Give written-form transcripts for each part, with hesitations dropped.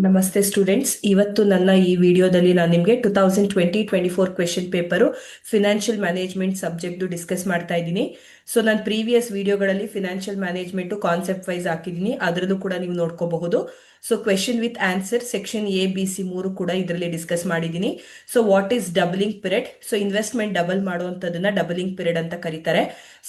ನಮಸ್ತೆ ಸ್ಟೂಡೆಂಟ್ಸ್. ಇವತ್ತು ನನ್ನ ಈ ವಿಡಿಯೋದಲ್ಲಿ ನಾನು ನಿಮಗೆ 2020-24 question paper financial management subject discuss ಮಾಡ್ತಾ ಇದ್ದೀನಿ. ಸೊ ನಾನು ಪ್ರೀವಿಯಸ್ ವಿಡಿಯೋಗಳಲ್ಲಿ ಫಿನಾನ್ಷಿಯಲ್ ಮ್ಯಾನೇಜ್ಮೆಂಟ್ ಕಾನ್ಸೆಪ್ಟ್ ವೈಸ್ ಹಾಕಿದ್ದೀನಿ, ಅದರಲ್ಲೂ ಕೂಡ ನೀವು ನೋಡ್ಕೋಬಹುದು. So question with answer section A, B, C 3 ಕೂಡ ಇದರಲ್ಲಿ ಡಿಸ್ಕಸ್ ಮಾಡಿದ್ದೀನಿ. So what is doubling period? So investment double ಮಾಡುವಂಥದ್ದನ್ನ ಡಬಲಿಂಗ್ ಪಿರಿಯಡ್ ಅಂತ ಕರೀತಾರೆ.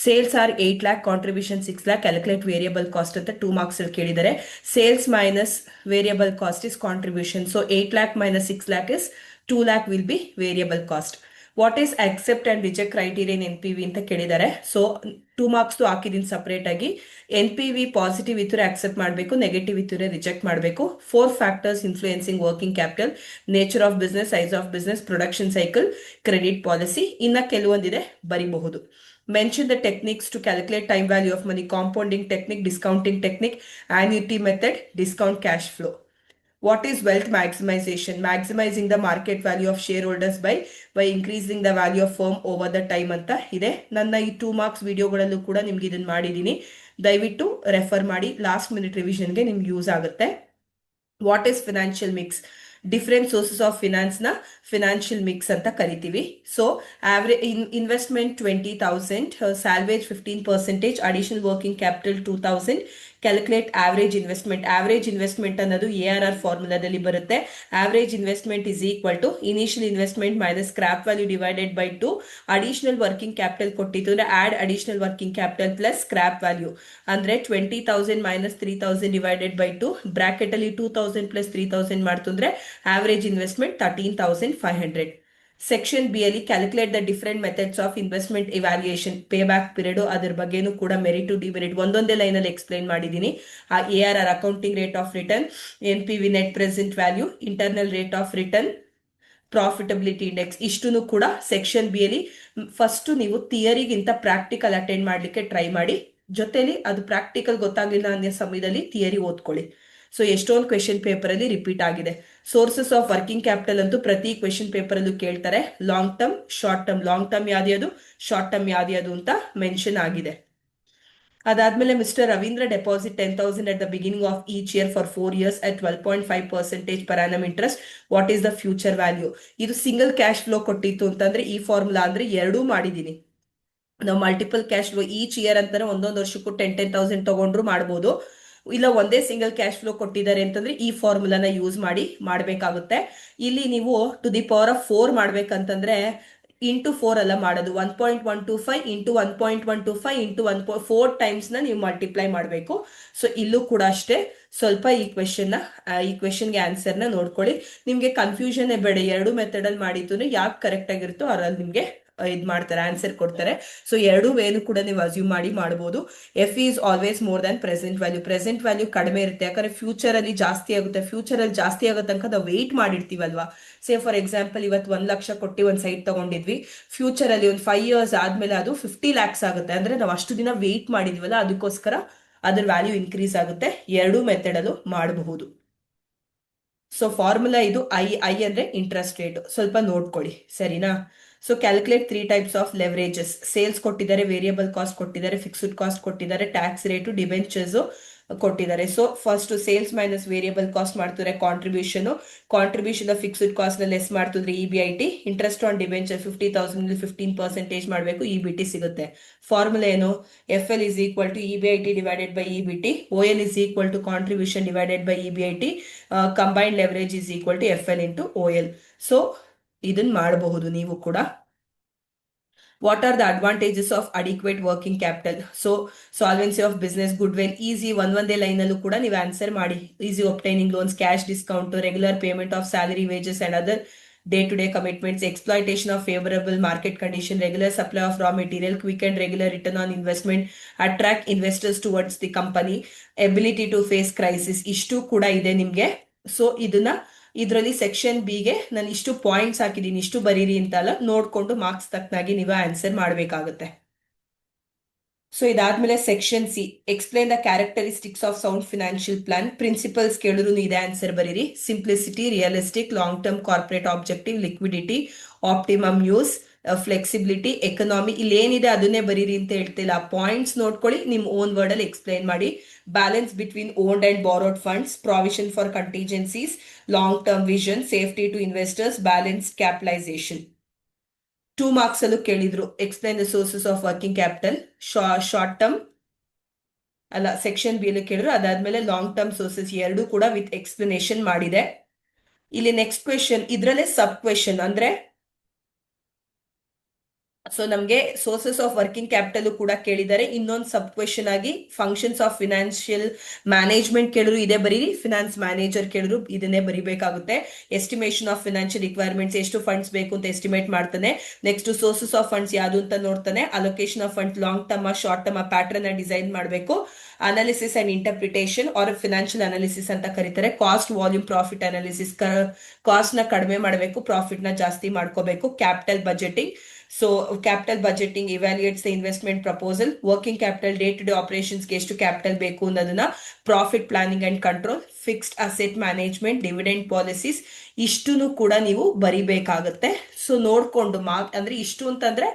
Sales are 8 lakh, contribution 6 lakh, calculate variable cost ಅಂತ 2 marks ಅಲ್ಲಿ ಕೇಳಿದ್ದಾರೆ. Sales minus variable cost is contribution. So 8 lakh minus 6 lakh is 2 lakh will be variable cost. What is accept and reject criteria in NPV ಅಂತ ಕೇಳಿದ್ದಾರೆ. So 2 marks ಹಾಕಿದೀನಿ separate ಆಗಿ. NPV positive ಇದ್ರೆ accept ಮಾಡಬೇಕು, negative ಇದ್ರೆ reject ಮಾಡಬೇಕು. 4 factors influencing working capital: nature of business, size of business, production cycle, credit policy. ಇನ್ನ ಕೆಲವೊಂದಿದೆ, ಬರಿಬಹುದು. Mention the techniques to calculate time value of money: compounding technique, discounting technique, annuity method, discount cash flow. What is wealth maximization? Maximizing the market value of shareholders by increasing the value of firm over the time ಅಂತ ಇದೆ. ನನ್ನ ಈ 2 marks ವಿಡಿಯೋಗಳಲ್ಲೂ ಕೂಡ ನಿಮ್ಗೆ ಇದನ್ನ ಮಾಡಿದ್ದೀನಿ, ದಯವಿಟ್ಟು refer ಮಾಡಿ. ಲಾಸ್ಟ್ ಮಿನಿಟ್ ರಿವಿಷನ್ಗೆ ನಿಮ್ಗೆ ಯೂಸ್ ಆಗುತ್ತೆ. What is financial mix? Different sources of finance ನ ಫಿನಾನ್ಷಿಯಲ್ ಮಿಕ್ಸ್ ಅಂತ ಕರಿತೀವಿ. So average investment 20,000, salvage 15%, additional working capital 2,000. Calculate average investment. Average investment ಅನ್ನೋದು ARR ಫಾರ್ಮುಲಾದಲ್ಲಿ ಬರುತ್ತೆ. Average investment is equal to initial investment minus scrap value divided by 2. Additional working capital ಕೊಟ್ಟಿತ್ತು ಅಂದ್ರೆ add additional working capital plus scrap value ಅಂದ್ರೆ 20,000 minus 3,000 divided by 2. Bracket ಅಲ್ಲಿ 2,000 plus 3,000 ಮಾಡ್ತು ಅಂದ್ರೆ average investment 13,500. Section B ಅಲ್ಲಿ calculate the different methods of investment evaluation, pay back period, ಅದ್ರ ಬಗ್ಗೆನೂ ಕೂಡ ಮೆರಿಟ್ ಡಿಮೆರಿಟ್ ಒಂದೊಂದೇ ಲೈನ್ ಅಲ್ಲಿ ಎಕ್ಸ್ಪ್ಲೈನ್ ಮಾಡಿದ್ದೀನಿ. ಆ ARR accounting rate of return, NPV net present value, internal rate of return, profitability index, ಇಷ್ಟನ್ನು ಕೂಡ ಸೆಕ್ಷನ್ ಬಿ ಅಲ್ಲಿ ಫಸ್ಟ್ ನೀವು ಥಿಯರಿಗಿಂತ ಪ್ರಾಕ್ಟಿಕಲ್ ಅಟೆಂಡ್ ಮಾಡ್ಲಿಕ್ಕೆ ಟ್ರೈ ಮಾಡಿ. ಜೊತೆಲಿ ಅದು ಪ್ರಾಕ್ಟಿಕಲ್ ಗೊತ್ತಾಗ್ಲಿಲ್ಲ ಅನ್ನೋ ಸಮಯದಲ್ಲಿ ಥಿಯರಿ ಓದ್ಕೊಳ್ಳಿ. ಸೊ ಎಷ್ಟೊಂದು ಕ್ವೆಶನ್ ಪೇಪರ್ ಅಲ್ಲಿ ರಿಪೀಟ್ ಆಗಿದೆ. ಸೋರ್ಸಸ್ ಆಫ್ ವರ್ಕಿಂಗ್ ಕ್ಯಾಪಿಟಲ್ ಅಂತೂ ಪ್ರತಿ ಕ್ವೆಶನ್ ಪೇಪರ್ ಅಲ್ಲೂ ಕೇಳ್ತಾರೆ. Long term, short term, long term ಯಾವ್ದು, ಶಾರ್ಟ್ ಟರ್ಮ್ ಯಾವ್ದು ಅಂತ ಮೆನ್ಷನ್ ಆಗಿದೆ. ಅದಾದ್ಮೇಲೆ mister Ravindra deposit 10,000 at the beginning of each year for 4 years at 12.5% per annum interest. What is the future value? ಇದು ಸಿಂಗಲ್ ಕ್ಯಾಶ್ ಫ್ಲೋ ಕೊಟ್ಟಿತ್ತು ಅಂತಂದ್ರೆ ಈ formula ಅಂದ್ರೆ ಎರಡೂ ಮಾಡಿದೀನಿ. ನಾವು multiple cash flow each year ಅಂತಾನೆ ಒಂದೊಂದು ವರ್ಷಕ್ಕೂ 10,000 ತಗೊಂಡ್ರು ಮಾಡ್ಬೋದು. ಇಲ್ಲ ಒಂದೇ ಸಿಂಗಲ್ ಕ್ಯಾಶ್ ಫ್ಲೋ ಕೊಟ್ಟಿದ್ದಾರೆ ಅಂತಂದ್ರೆ ಈ ಫಾರ್ಮುಲಾನ ಯೂಸ್ ಮಾಡಿ ಮಾಡಬೇಕಾಗುತ್ತೆ. ಇಲ್ಲಿ ನೀವು ಟು ದಿ ಪವರ್ ಆಫ್ 4 ಮಾಡ್ಬೇಕಂತಂದ್ರೆ ಇಂಟು 4 ಅಲ್ಲ ಮಾಡೋದು, 1.125 ಇಂಟು 1.125 ಇಂಟು 4 ಟೈಮ್ಸ್ ನ ನೀವು ಮಲ್ಟಿಪ್ಲೈ ಮಾಡಬೇಕು. ಸೊ ಇಲ್ಲೂ ಕೂಡ ಅಷ್ಟೇ, ಸ್ವಲ್ಪ ಈ ಕ್ವೆಶನ್ಗೆ ಆನ್ಸರ್ನ ನೋಡ್ಕೊಳ್ಳಿ. ನಿಮ್ಗೆ ಕನ್ಫ್ಯೂಷನ್ ಬೇಡ, ಎರಡು ಮೆಥಡ್ ಅಲ್ಲಿ ಮಾಡಿದ್ದು ಯಾಕೆ ಕರೆಕ್ಟ್ ಆಗಿರುತ್ತೋ ಅದ್ರಲ್ಲಿ ನಿಮ್ಗೆ ಇದ್ ಮಾಡ್ತಾರೆ, ಆನ್ಸರ್ ಕೊಡ್ತಾರೆ. ಸೊ ಎರಡು ವೇನು ಕೂಡ ನೀವು ಅಸ್ಯೂಮ್ ಮಾಡಿ ಮಾಡಬಹುದು. F is always more than present value. Present value ಕಡಿಮೆ ಇರುತ್ತೆ, ಯಾಕಂದ್ರೆ ಫ್ಯೂಚರ್ ಅಲ್ಲಿ ಜಾಸ್ತಿ ಆಗುತ್ತೆ. ಫ್ಯೂಚರ್ ಅಲ್ಲಿ ಜಾಸ್ತಿ ಆಗೋ ತನಕ ನಾವು ವೆಯ್ಟ್ ಮಾಡಿರ್ತೀವಲ್ವಾ. ಸೇ ಫಾರ್ ಎಕ್ಸಾಂಪಲ್ ಇವತ್ತು 1 ಲಕ್ಷ ಕೊಟ್ಟು ಒಂದು ಸೈಟ್ ತಗೊಂಡಿದ್ವಿ, ಫ್ಯೂಚರ್ ಅಲ್ಲಿ ಒಂದು 5 years ಆದ್ಮೇಲೆ ಅದು 50 lakhs ಆಗುತ್ತೆ. ಅಂದ್ರೆ ನಾವು ಅಷ್ಟು ದಿನ ವೆಯ್ಟ್ ಮಾಡಿದೀವಲ್ಲ, ಅದಕ್ಕೋಸ್ಕರ ಅದ್ರ ವ್ಯಾಲ್ಯೂ ಇನ್ಕ್ರೀಸ್ ಆಗುತ್ತೆ. ಎರಡೂ ಮೆಥಡ್ ಅಲ್ಲೂ ಮಾಡಬಹುದು. ಸೊ ಫಾರ್ಮುಲಾ ಇದು ಐ ಅಂದ್ರೆ ಇಂಟ್ರೆಸ್ಟ್ ರೇಟ್, ಸ್ವಲ್ಪ ನೋಡ್ಕೊಳ್ಳಿ, ಸರಿನಾ? So calculate 3 types of leverages. Sales ಕೊಟ್ಟಿದ್ದಾರೆ, ವೇರಿಯಬಲ್ ಕಾಸ್ಟ್ ಕೊಟ್ಟಿದ್ದಾರೆ, ಫಿಕ್ಸ್ಡ್ ಕಾಸ್ಟ್ ಕೊಟ್ಟಿದ್ದಾರೆ, ಟ್ಯಾಕ್ಸ್ ರೇಟು, ಡಿಬೆಂಚರ್ಸ್ ಕೊಟ್ಟಿದ್ದಾರೆ. So first sales minus variable cost ಮಾಡ್ತಾರೆ ಕಾಂಟ್ರಿಬ್ಯೂಷನ್ ಫಿಕ್ಸ್ಡ್ ಕಾಸ್ಟ್ ನ ಲೆಸ್ ಮಾಡ್ತಿದ್ರೆ EBIT. ಇಂಟ್ರೆಸ್ಟ್ ಆನ್ ಡಿಬೆಂಚರ್ 50,000 15% ಮಾಡಬೇಕು, EBT ಸಿಗುತ್ತೆ. ಫಾರ್ಮುಲಾ ಏನು? FL is equal to EBIT divided by EBT. OL is equal to contribution divided by EBIT. Combined leverage is equal to FL into OL. So ಇದನ್ನ ಮಾಡಬಹುದು ನೀವು ಕೂಡ. What are the advantages of adequate working capital? So solvency of business, goodwill, easy ಒಂದೇ line ಅಲ್ಲೂ ಕೂಡ ನೀವು answer ಮಾಡಿ. Easy obtaining loans, cash discount, regular payment of salary, wages and other day-to-day commitments, exploitation of favorable market condition, regular supply of raw material, quick and regular return on investment, attract investors towards the company, ability to face crisis. ಇಷ್ಟು ಕೂಡ ಇದೆ ನಿಮ್ಗೆ. So ಇದರಲ್ಲಿ section ಬಿಗೆ ನಾನು ಇಷ್ಟು points ಹಾಕಿದ್ದೀನಿ, ಇಷ್ಟು ಬರೀರಿ ಅಂತಲ್ಲ, ನೋಡ್ಕೊಂಡು ಮಾರ್ಕ್ಸ್ ತಕ್ಕನಾಗಿ ನೀವು ಆನ್ಸರ್ ಮಾಡಬೇಕಾಗುತ್ತೆ. ಸೊ ಇದಾದ್ಮೇಲೆ section C, explain the characteristics of sound financial plan. Principles ಕೇಳಿದ್ರು ಇದೆ ಆನ್ಸರ್ ಬರೀರಿ. Simplicity, realistic, long term, corporate objective, liquidity, optimum use, flexibility, economy, ಇಲ್ಲಿ ಏನಿದೆ ಅದನ್ನೇ ಬರೀರಿ ಅಂತ ಹೇಳ್ತಿಲ್ಲ. ಪಾಯಿಂಟ್ಸ್ ನೋಡ್ಕೊಳ್ಳಿ, ನಿಮ್ ಓನ್ ವರ್ಡ್ ಅಲ್ಲಿ ಎಕ್ಸ್ಪ್ಲೈನ್ ಮಾಡಿ. Balance between owned and borrowed funds, provision for contingencies, long term vision, safety to investors, balance capitalisation. 2 marks ಅಲ್ಲೂ ಕೇಳಿದ್ರು. Explain the sources of working capital, short term ಅಲ್ಲ, ಸೆಕ್ಷನ್ ಬಿ ಅಲ್ಲಿ ಕೇಳಿದ್ರು. ಅದಾದ್ಮೇಲೆ long term sources ಎರಡು ಕೂಡ with explanation ಮಾಡಿದೆ. ಇಲ್ಲಿ ನೆಕ್ಸ್ಟ್ ಕ್ವೆಶನ್, ಇದ್ರಲ್ಲೇ ಸಬ್ ಕ್ವೆಶನ್ ಅಂದ್ರೆ, ಸೊ ನಮ್ಗೆ ಸೋರ್ಸಸ್ ಆಫ್ ವರ್ಕಿಂಗ್ ಕ್ಯಾಪಿಟಲ್ ಕೂಡ ಕೇಳಿದ್ದಾರೆ. ಇನ್ನೊಂದು ಸಬ್ ಕ್ವೆಶನ್ ಆಗಿ ಫಂಕ್ಷನ್ಸ್ ಆಫ್ ಫಿನಾನ್ಷಿಯಲ್ ಮ್ಯಾನೇಜ್ಮೆಂಟ್ ಕೇಳಿದ್ರು, ಇದೇ ಬರೀರಿ. ಫಿನಾನ್ಸ್ ಮ್ಯಾನೇಜರ್ ಕೇಳಿದ್ರು, ಇದನ್ನೇ ಬರಿಬೇಕಾಗುತ್ತೆ. ಎಸ್ಟಿಮೇಷನ್ ಆಫ್ ಫಿನಾನ್ಷಿಯಲ್ ರಿಕ್ವೈರ್ಮೆಂಟ್ಸ್, ಎಷ್ಟು ಫಂಡ್ಸ್ ಬೇಕು ಅಂತ ಎಸ್ಟಿಮೇಟ್ ಮಾಡ್ತಾನೆ. ನೆಕ್ಸ್ಟ್ ಸೋರ್ಸಸ್ ಆಫ್ ಫಂಡ್ಸ್ ಯಾವುದು ಅಂತ ನೋಡ್ತಾನೆ. Allocation of funds long term short term pattern design ಮಾಡಬೇಕು. Analysis and interpretation or financial analysis ಅಂತ ಕರೀತಾರೆ. Cost volume profit analysis, cost ನ ಕಡಿಮೆ ಮಾಡಬೇಕು, ಪ್ರಾಫಿಟ್ ನ ಜಾಸ್ತಿ ಮಾಡ್ಕೋಬೇಕು. Capital budgeting, so capital budgeting evaluates the investment proposal. Working capital, day to day ಆಪರೇಷನ್ಸ್ಗೆ ಎಷ್ಟು ಕ್ಯಾಪಿಟಲ್ ಬೇಕು ಅನ್ನೋದನ್ನ. Profit planning and control, fixed asset management, dividend policies, ಇಷ್ಟುನು ಕೂಡ ನೀವು ಬರಿಬೇಕಾಗುತ್ತೆ. ಸೊ ನೋಡ್ಕೊಂಡು ಮಾರ್ಕ್ ಅಂದ್ರೆ ಇಷ್ಟು ಅಂತಂದ್ರೆ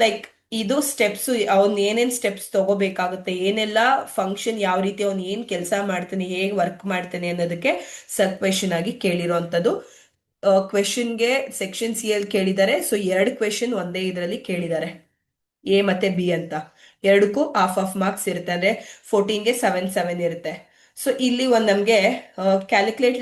ಲೈಕ್ ಇದು ಸ್ಟೆಪ್ಸ್, ಅವ್ನ್ ಏನೇನ್ ಸ್ಟೆಪ್ಸ್ ತಗೋಬೇಕಾಗುತ್ತೆ, ಏನೆಲ್ಲ ಫಂಕ್ಷನ್, ಯಾವ ರೀತಿ ಅವ್ನು ಏನ್ ಕೆಲಸ ಮಾಡ್ತಾನೆ, ಹೇಗೆ ವರ್ಕ್ ಮಾಡ್ತಾನೆ ಅನ್ನೋದಕ್ಕೆ ಸಬ್ ಕ್ವೆಶನ್ ಆಗಿ ಕೇಳಿರೋಂಥದ್ದು. ಕ್ವೆಶನ್ಗೆ ಸೆಕ್ಷನ್ ಸಿ ಅಲ್ಲಿ ಕೇಳಿದ್ದಾರೆ. ಸೊ 2 ಕ್ವೆಶನ್ ಒಂದೇ ಇದರಲ್ಲಿ ಕೇಳಿದ್ದಾರೆ, ಎ ಮತ್ತೆ ಬಿ ಅಂತ. ಎರಡಕ್ಕೂ ಹಾಫ್ ಮಾರ್ಕ್ಸ್ ಇರುತ್ತೆ, ಅಂದ್ರೆ 14ಗೆ 7 ಇರುತ್ತೆ. ಸೊ ಇಲ್ಲಿ ಒಂದು ನಮ್ಗೆ calculate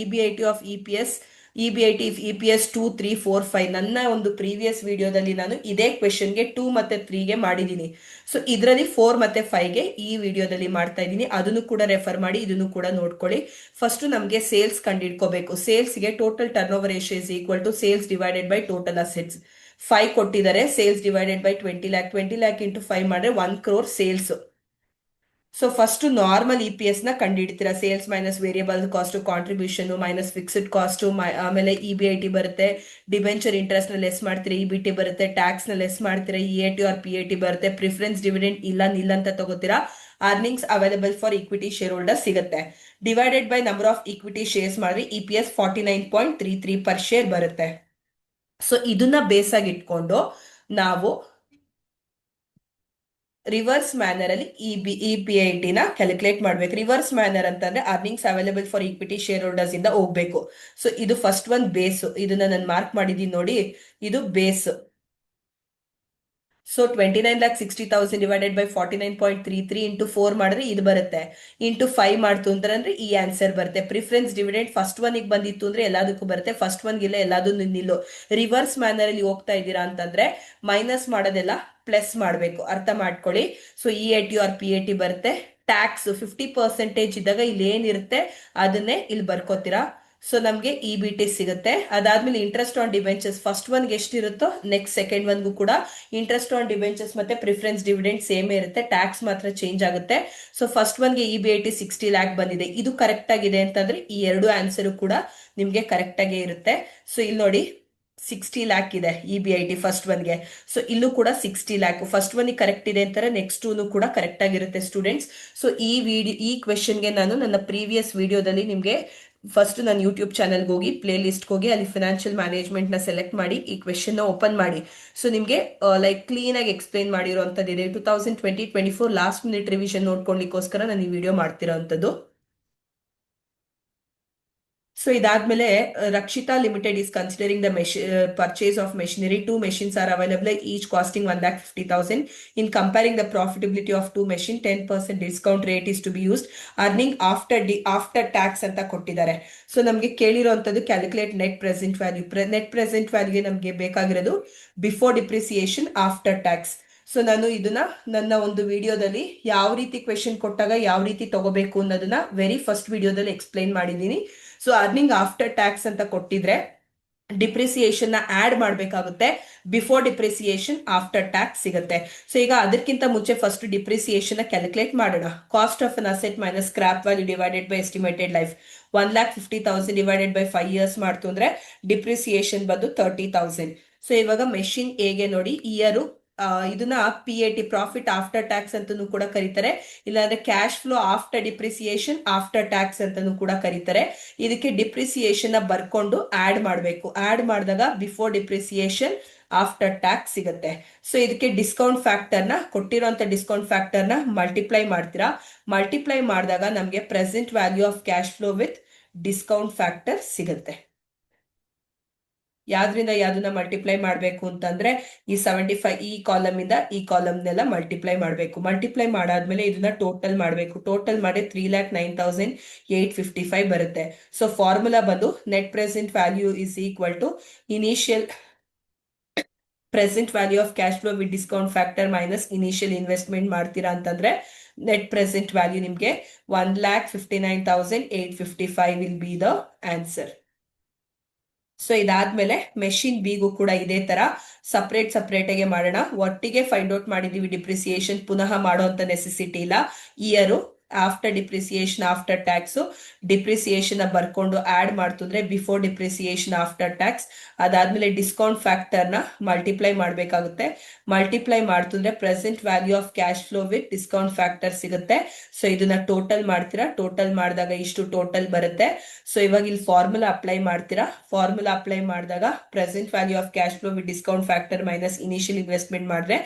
EBIT of EPS, EBIT EPS 2, 3, 4, 5. ನನ್ನ ಒಂದು ಪ್ರೀವಿಯಸ್ ವಿಡಿಯೋದಲ್ಲಿ ನಾನು ಇದೇ ಕ್ವೆಶನ್ಗೆ 2 ಮತ್ತೆ 3ಗೆ ಮಾಡಿದ್ದೀನಿ. ಸೊ ಇದರಲ್ಲಿ 4 ಮತ್ತೆ 5ಗೆ ಈ ವಿಡಿಯೋದಲ್ಲಿ ಮಾಡ್ತಾ ಇದ್ದೀನಿ. ಅದನ್ನು ಕೂಡ ರೆಫರ್ ಮಾಡಿ, ಇದನ್ನು ಕೂಡ ನೋಡ್ಕೊಳ್ಳಿ. ಫಸ್ಟ್ ನಮಗೆ ಸೇಲ್ಸ್ ಕಂಡಿಡ್ಕೋಬೇಕು. ಸೇಲ್ಸ್ಗೆ total turnover ratio is equal to sales divided by total assets. 5 ಕೊಟ್ಟಿದ್ದಾರೆ. Sales divided by 20 lakh, 20 lakh into 5 ಮಾಡಿದ್ರೆ 1 crore sales. So first normal EPS ನ ಕಂಡುಹಿಡ್ತೀರಾ. Sales minus variable cost, contribution minus fixed cost, ಆಮೇಲೆ EBIT ಬರುತ್ತೆ. Debenture interest ನ less ಮಾಡ್ತೀರಾ, EBT ಬರುತ್ತೆ. Tax ನ ಲೆಸ್ ಮಾಡ್ತೀರಾ, EAT ಆರ್ PAT ಬರುತ್ತೆ. ಪ್ರಿಫರೆನ್ಸ್ ಡಿವಿಡೆಂಡ್ ಇಲ್ಲ ನಿಲ್ಲ ಅಂತ ತಗೋತೀರಾ. Earnings available for equity shareholder ಸಿಗುತ್ತೆ. Divided by number of equity shares ಮಾಡಿ EPS 49.33 ಪರ್ ಶೇರ್ ಬರುತ್ತೆ. ಸೊ ಇದನ್ನ ಬೇಸ್ ಆಗಿ ಇಟ್ಕೊಂಡು ನಾವು ರಿವರ್ಸ್ ಮ್ಯಾನರ್ ಅಲ್ಲಿ EBIT ನ ಕ್ಯಾಲ್ಕುಲೇಟ್ ಮಾಡ್ಬೇಕು. ರಿವರ್ಸ್ ಮ್ಯಾನರ್ ಅಂತಂದ್ರೆ earnings available for equity shareholders ಇಂದ ಹೋಗ್ಬೇಕು. ಸೊ ಇದು ಫಸ್ಟ್ ಒಂದು ಬೇಸ್, ಇದನ್ನ ನಾನು ಮಾರ್ಕ್ ಮಾಡಿದೀನಿ ನೋಡಿ, ಇದು base. So 29,60,000 divided by 49.33 into 4 ಮಾಡಿದ್ರೆ ಇದು ಬರುತ್ತೆ. ಇಂಟು 5 ಮಾಡ್ತು ಅಂತಂದ್ರೆ ಈ ಆನ್ಸರ್ ಬರುತ್ತೆ. ಪ್ರಿಫರೆನ್ಸ್ ಡಿವಿಡೆಂಡ್ ಫಸ್ಟ್ ಒನ್ ಬಂದಿತ್ತು ಅಂದ್ರೆ ಎಲ್ಲದಕ್ಕೂ ಬರುತ್ತೆ, ಫಸ್ಟ್ ಒನ್ ಗಿಲ್ಲ ಎಲ್ಲದೂ ನಿಲ್ಲು. ರಿವರ್ಸ್ ಮ್ಯಾನರ್ ಅಲ್ಲಿ ಹೋಗ್ತಾ ಇದ್ದೀರಾ ಅಂತಂದ್ರೆ ಮೈನಸ್ ಮಾಡೋದೆಲ್ಲ ಪ್ಲಸ್ ಮಾಡಬೇಕು, ಅರ್ಥ ಮಾಡ್ಕೊಳ್ಳಿ. ಸೊ EAT ಆರ್ PAT ಬರುತ್ತೆ. ಟ್ಯಾಕ್ಸ್ 50% ಇದ್ದಾಗ ಇಲ್ಲಿ ಏನಿರುತ್ತೆ ಅದನ್ನೇ ಇಲ್ಲಿ ಬರ್ಕೋತೀರಾ. ಸೊ ನಮ್ಗೆ EBT ಸಿಗುತ್ತೆ. ಅದಾದ್ಮೇಲೆ ಇಂಟ್ರೆಸ್ಟ್ ಆನ್ ಡಿಬೆಂಚರ್ಸ್, ಫಸ್ಟ್ ಒನ್ಗೆ ಎಷ್ಟಿರುತ್ತೋ ನೆಕ್ಸ್ಟ್ ಸೆಕೆಂಡ್ ಒನ್ಗೂ ಕೂಡ ಇಂಟ್ರೆಸ್ಟ್ ಆನ್ ಡಿಬೆಂಚರ್ಸ್ ಮತ್ತೆ ಪ್ರಿಫರೆನ್ಸ್ ಡಿವಿಡೆಂಡ್ ಸೇಮ್ ಇರುತ್ತೆ, ಟ್ಯಾಕ್ಸ್ ಮಾತ್ರ ಚೇಂಜ್ ಆಗುತ್ತೆ. ಸೊ ಫಸ್ಟ್ ಒನ್ಗೆ EBIT 60 lakh ಬಂದಿದೆ, ಇದು ಕರೆಕ್ಟ್ ಆಗಿದೆ ಅಂತಂದ್ರೆ ಈ ಎರಡು ಆನ್ಸರ್ ಕೂಡ ನಿಮ್ಗೆ ಕರೆಕ್ಟ್ ಆಗೇ ಇರುತ್ತೆ. ಸೊ ಇಲ್ಲಿ ನೋಡಿ 60 lakh ಇದೆ EBIT ಫಸ್ಟ್ ಒನ್ಗೆ. ಸೊ ಇಲ್ಲೂ ಕೂಡ 60 lakh. ಫಸ್ಟ್ ಒನ್ ಕರೆಕ್ಟ್ ಇದೆ ಅಂತಾರೆ, ನೆಕ್ಸ್ಟ್ ಟೂನು ಕೂಡ ಕರೆಕ್ಟ್ ಆಗಿರುತ್ತೆ ಸ್ಟೂಡೆಂಟ್ಸ್. ಸೊ ಈ ಕ್ವೆಶನ್ಗೆ ನಾನು ನನ್ನ ಪ್ರೀವಿಯಸ್ ವಿಡಿಯೋದಲ್ಲಿ ನಿಮ್ಗೆ ಫಸ್ಟ್ ನಾನು ಯೂಟ್ಯೂಬ್ ಚಾನಲ್ಗೆ ಹೋಗಿ ಪ್ಲೇ ಲಿಸ್ಟ್ಗೆ ಹೋಗಿ ಅಲ್ಲಿ ಫಿನಾನ್ಷಿಯಲ್ ಮ್ಯಾನೇಜ್ಮೆಂಟ್ ನ ಸೆಲೆಕ್ಟ್ ಮಾಡಿ ಈ ಕ್ವೆಶನ್ ನ ಓಪನ್ ಮಾಡಿ. ಸೊ ನಿಮ್ಗೆ ಲೈಕ್ ಕ್ಲೀನ್ ಆಗಿ ಎಕ್ಸ್ಪ್ಲೈನ್ ಮಾಡಿರೋಂಥದ್ದಿದೆ. 2020-24 ಲಾಸ್ಟ್ ಮಿನಿಟ್ ರಿವಿಷನ್ ನೋಡ್ಕೊಳ್ಳಿಕ್ಕೋಸ್ಕರ ನಾನು ಈ ವಿಡಿಯೋ ಮಾಡ್ತಿರೋಂಥದ್ದು. ಸೊ ಇದಾದ್ಮೇಲೆ Rakshita limited is considering the purchase of machinery. 2 machines are available, each costing 1,50,000. In comparing the profitability of 2 machines, 10% discount rate is to be used. Earning after tax ಅಂತ ಕೊಟ್ಟಿದ್ದಾರೆ. So ನಮ್ಗೆ ಕೇಳಿರೋಂಥದ್ದು calculate net present value. Net present ವ್ಯಾಲ್ಯೂಗೆ ನಮ್ಗೆ ಬೇಕಾಗಿರೋದು before depreciation after tax. So ನಾನು ಇದನ್ನ ನನ್ನ ಒಂದು ವಿಡಿಯೋದಲ್ಲಿ ಯಾವ ರೀತಿ ಕ್ವೆಶನ್ ಕೊಟ್ಟಾಗ ಯಾವ ರೀತಿ ತಗೋಬೇಕು ಅನ್ನೋದನ್ನ ವೆರಿ ಫಸ್ಟ್ ವಿಡಿಯೋದಲ್ಲಿ ಎಕ್ಸ್ಪ್ಲೈನ್ ಮಾಡಿದ್ದೀನಿ. ಸೊ ಅರ್ನಿಂಗ್ ಆಫ್ಟರ್ ಟ್ಯಾಕ್ಸ್ ಅಂತ ಕೊಟ್ಟಿದ್ರೆ ಡಿಪ್ರಿಸಿಯೇಷನ್ ನ ಆಡ್ ಮಾಡಬೇಕಾಗುತ್ತೆ. ಬಿಫೋರ್ ಡಿಪ್ರಿಸಿಯೇಷನ್ ಆಫ್ಟರ್ ಟ್ಯಾಕ್ಸ್ ಸಿಗುತ್ತೆ. ಸೊ ಈಗ ಅದಕ್ಕಿಂತ ಮುಂಚೆ ಫಸ್ಟ್ ಡಿಪ್ರಿಸಿಯೇಷನ್ ನ ಕ್ಯಾಲ್ಕುಲೇಟ್ ಮಾಡೋಣ. Cost of an asset minus scrap value divided by estimated life. 1,50,000 divided by 5 years ಮಾಡ್ತು ಅಂದ್ರೆ ಡಿಪ್ರಿಸಿಯೇಷನ್ ಬಂದು 30,000. ಸೊ ಇವಾಗ ಮೆಷಿನ್ ಹೇಗೆ ನೋಡಿ, ಇಯರ್ ಇದನ್ನ PAT ಪ್ರಾಫಿಟ್ ಆಫ್ಟರ್ ಟ್ಯಾಕ್ಸ್ ಅಂತಾನೂ ಕೂಡ ಕರೀತಾರೆ, ಇಲ್ಲಾಂದ್ರೆ cash flow after depreciation after tax ಅಂತಾನೂ ಕೂಡ ಕರೀತಾರೆ. ಇದಕ್ಕೆ ಡಿಪ್ರಿಸಿಯೇಷನ್ ನ ಬರ್ಕೊಂಡು ಆಡ್ ಮಾಡಬೇಕು. ಆಡ್ ಮಾಡಿದಾಗ ಬಿಫೋರ್ ಡಿಪ್ರಿಸಿಯೇಷನ್ ಆಫ್ಟರ್ ಟ್ಯಾಕ್ಸ್ ಸಿಗುತ್ತೆ. ಸೊ ಇದಕ್ಕೆ ಡಿಸ್ಕೌಂಟ್ ಫ್ಯಾಕ್ಟರ್ನ ಕೊಟ್ಟಿರೋಂಥ ಡಿಸ್ಕೌಂಟ್ ಫ್ಯಾಕ್ಟರ್ನ ಮಲ್ಟಿಪ್ಲೈ ಮಾಡ್ತೀರಾ. ಮಲ್ಟಿಪ್ಲೈ ಮಾಡಿದಾಗ ನಮಗೆ present value of cash flow with discount factor ಸಿಗುತ್ತೆ. ಯಾವ್ದ್ರಿಂದ ಯಾವ್ದನ್ನ ಮಲ್ಟಿಪ್ಲೈ ಮಾಡಬೇಕು ಅಂತಂದ್ರೆ ಈ 75 ಈ ಕಾಲಮ್ ಇಂದ ಈ ಕಾಲಮ್ನೆಲ್ಲ ಮಲ್ಟಿಪ್ಲೈ ಮಾಡಬೇಕು. ಮಲ್ಟಿಪ್ಲೈ ಮಾಡಾದ್ಮೇಲೆ ಇದನ್ನ ಟೋಟಲ್ ಮಾಡಬೇಕು. ಟೋಟಲ್ ಮಾಡಿ 3,09,855 ಬರುತ್ತೆ. ಸೊ ಫಾರ್ಮುಲಾ ಬಂದು net present value is equal to initial present value of cash flow with discount factor minus initial investment ಮಾಡ್ತೀರಾ ಅಂತಂದ್ರೆ ನೆಟ್ ಪ್ರೆಸೆಂಟ್ ವ್ಯಾಲ್ಯೂ ನಿಮಗೆ 1,59,855 will be the answer. So ಇದಾದ್ಮೇಲೆ ಮೆಷಿನ್ ಬಿಗೂ ಕೂಡ ಇದೇ ತರ ಸಪರೇಟ್ ಆಗಿ ಮಾಡೋಣ. ಒಟ್ಟಿಗೆ ಫೈಂಡ್ ಔಟ್ ಮಾಡಿದೀವಿ ಡಿಪ್ರಿಸಿಯೇಷನ್, ಪುನಃ ಮಾಡುವಂತ ನೆಸೆಸಿಟಿ ಇಲ್ಲ. Year after depreciation after tax depreciation ಬರ್ಕೊಂಡು ಆಡ್ ಮಾಡ್ತಿದ್ರೆ ಬಿಫೋರ್ ಡಿಪ್ರಿಸಿಯೇಷನ್ ಆಫ್ಟರ್ ಟ್ಯಾಕ್ಸ್. ಅದಾದ್ಮೇಲೆ ಡಿಸ್ಕೌಂಟ್ ಫ್ಯಾಕ್ಟರ್ ನ ಮಲ್ಟಿಪ್ಲೈ ಮಾಡಬೇಕಾಗುತ್ತೆ. ಮಲ್ಟಿಪ್ಲೈ ಮಾಡ್ತಿದ್ರೆ present value of cash flow with discount factor ಸಿಗುತ್ತೆ. ಸೊ ಇದನ್ನ ಟೋಟಲ್ ಮಾಡ್ತೀರಾ. ಟೋಟಲ್ ಮಾಡಿದಾಗ ಇಷ್ಟು ಟೋಟಲ್ ಬರುತ್ತೆ. ಸೊ ಇವಾಗ ಇಲ್ಲಿ ಫಾರ್ಮುಲಾ ಅಪ್ಲೈ ಮಾಡ್ತೀರಾ. ಫಾರ್ಮುಲಾ ಅಪ್ಲೈ ಮಾಡಿದಾಗ present value of cash flow with discount factor minus initial investment ಮಾಡಿದ್ರೆ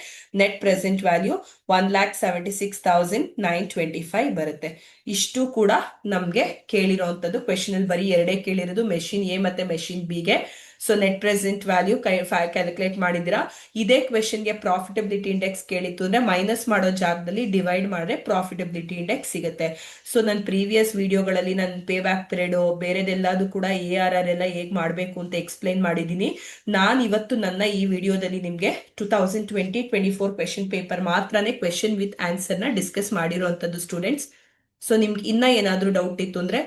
ನೆಟ್ ಪ್ರೆಸೆಂಟ್ ವ್ಯಾಲ್ಯೂ 1,76,925 ಬರುತ್ತೆ. ಇಷ್ಟು ಕೂಡ ನಮ್ಗೆ ಕೇಳಿರೋಂಥದ್ದು ಕ್ವೆಶನ್ ಅಲ್ಲಿ ಬರೀ ಎರಡೇ ಕೇಳಿರೋದು, ಮೆಷಿನ್ ಎ ಮತ್ತೆ ಮೆಷಿನ್ ಬಿ ಗೆ. So net present value calculate ಮಾಡಿದಿರಾ. ಇದೇ ಕ್ವೆಶನ್ಗೆ ಪ್ರಾಫಿಟಬಿಲಿಟಿ ಇಂಡೆಕ್ಸ್ ಕೇಳಿತ್ತು ಅಂದ್ರೆ ಮೈನಸ್ ಮಾಡೋ ಜಾಗದಲ್ಲಿ ಡಿವೈಡ್ ಮಾಡಿದ್ರೆ ಪ್ರಾಫಿಟಬಿಲಿಟಿ ಇಂಡೆಕ್ಸ್ ಸಿಗುತ್ತೆ. ಸೊ ನನ್ನ ಪ್ರೀವಿಯಸ್ ವಿಡಿಯೋಗಳಲ್ಲಿ ನನ್ನ ಪೇ ಬ್ಯಾಕ್ ಪೀರಿಯಡ್ ಬೇರೆದೆಲ್ಲದೂ ಕೂಡ ARR ಎಲ್ಲ ಹೇಗೆ ಮಾಡಬೇಕು ಅಂತ ಎಕ್ಸ್ಪ್ಲೈನ್ ಮಾಡಿದ್ದೀನಿ. ನಾನು ಇವತ್ತು ನನ್ನ ಈ ವಿಡಿಯೋದಲ್ಲಿ ನಿಮಗೆ 2020-24 ಕ್ವೆಶನ್ ಪೇಪರ್ ಮಾತ್ರನೇ ಕ್ವೆಶನ್ ವಿತ್ ಆನ್ಸರ್ ನ ಡಿಸ್ಕಸ್ ಮಾಡಿರುವಂತದ್ದು ಸ್ಟೂಡೆಂಟ್ಸ್. ಸೊ ನಿಮ್ಗೆ ಇನ್ನ ಏನಾದ್ರೂ ಡೌಟ್ ಇತ್ತು ಅಂದ್ರೆ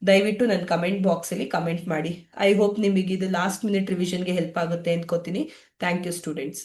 ದಯವಿಟ್ಟು ನನ್ನ ಕಮೆಂಟ್ ಬಾಕ್ಸ್ ಅಲ್ಲಿ ಕಮೆಂಟ್ ಮಾಡಿ. ಐ ಹೋಪ್ ನಿಮಗೆ ಇದು ಲಾಸ್ಟ್ ಮಿನಿಟ್ ರಿವಿಷನ್ಗೆ ಹೆಲ್ಪ್ ಆಗುತ್ತೆ ಅನ್ಕೋತೀನಿ. Thank you students.